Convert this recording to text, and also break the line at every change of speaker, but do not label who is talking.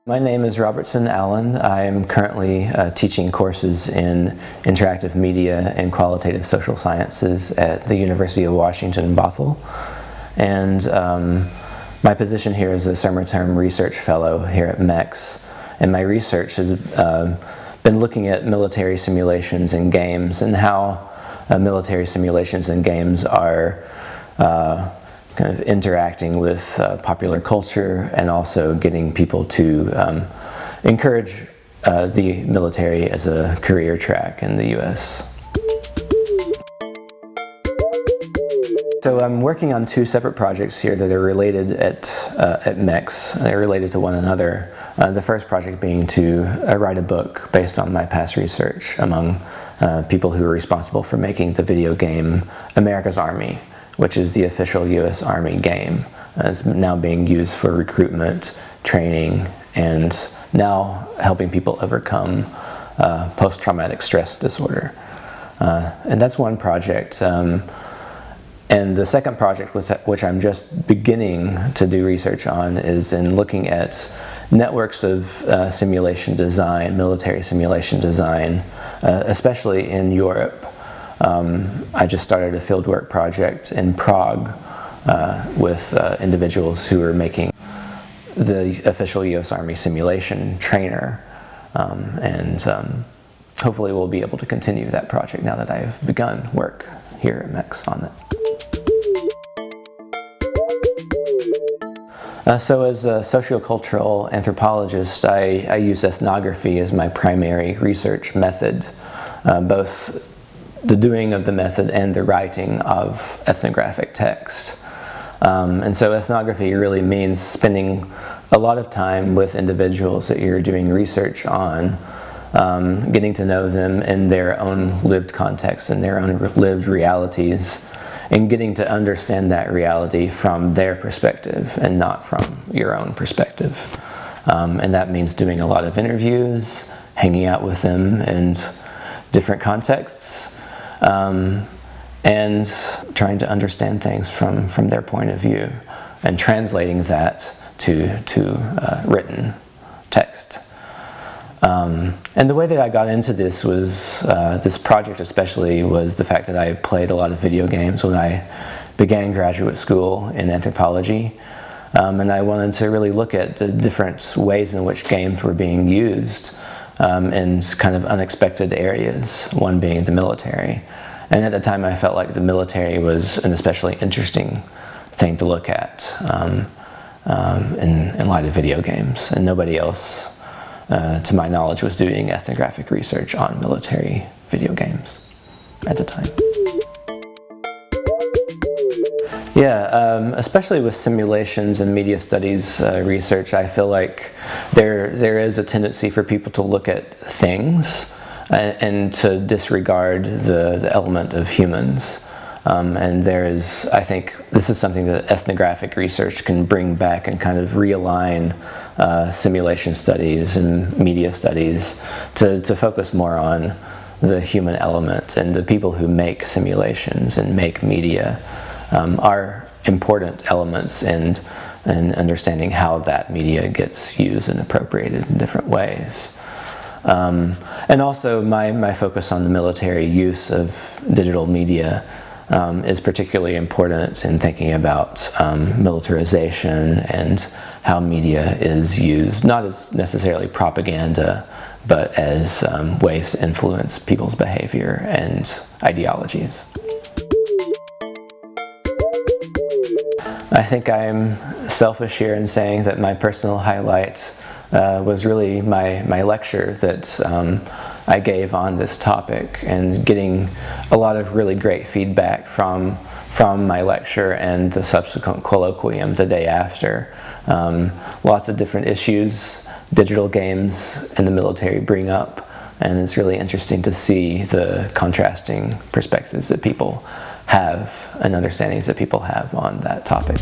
My name is Robertson Allen. I'm currently teaching courses in interactive media and qualitative social sciences at the University of Washington, Bothell. And my position here is a summer term research fellow here at MECS. And my research has been looking at military simulations in games and how military simulations in games are kind of interacting with popular culture and also getting people to encourage the military as a career track in the US. So I'm working on two separate projects here that are related at MECS. They're related to one another. The first project being to write a book based on my past research among people who are responsible for making the video game America's Army, which is the official U.S. Army game. It's now being used for recruitment, training, and now helping people overcome post-traumatic stress disorder. And that's one project. And the second project, which I'm just beginning to do research on, is in looking at networks of simulation design, military simulation design, especially in Europe. I just started a fieldwork project in Prague with individuals who are making the official U.S. Army simulation trainer, and hopefully we'll be able to continue that project now that I've begun work here at MECS on it. So as a sociocultural anthropologist, I use ethnography as my primary research method, both the doing of the method and the writing of ethnographic text. And so ethnography really means spending a lot of time with individuals that you're doing research on, getting to know them in their own lived context and their own lived realities, and getting to understand that reality from their perspective and not from your own perspective. And that means doing a lot of interviews, hanging out with them in different contexts, and trying to understand things from their point of view and translating that to written text. And the way that I got into this was, this project especially, was the fact that I played a lot of video games when I began graduate school in anthropology. And I wanted to really look at the different ways in which games were being used in kind of unexpected areas, one being the military. And at the time I felt like the military was an especially interesting thing to look at in light of video games. And nobody else, to my knowledge, was doing ethnographic research on military video games at the time. Yeah, especially with simulations and media studies research, I feel like there is a tendency for people to look at things and to disregard the element of humans. And there is, I think, this is something that ethnographic research can bring back and kind of realign simulation studies and media studies to focus more on the human element, and the people who make simulations and make media are important elements in understanding how that media gets used and appropriated in different ways. And also my focus on the military use of digital media is particularly important in thinking about militarization and how media is used, not as necessarily propaganda, but as ways to influence people's behavior and ideologies. I think I'm selfish here in saying that my personal highlight was really my lecture that I gave on this topic, and getting a lot of really great feedback from my lecture and the subsequent colloquium the day after. Lots of different issues digital games and the military bring up, and it's really interesting to see the contrasting perspectives that people have and understandings that people have on that topic.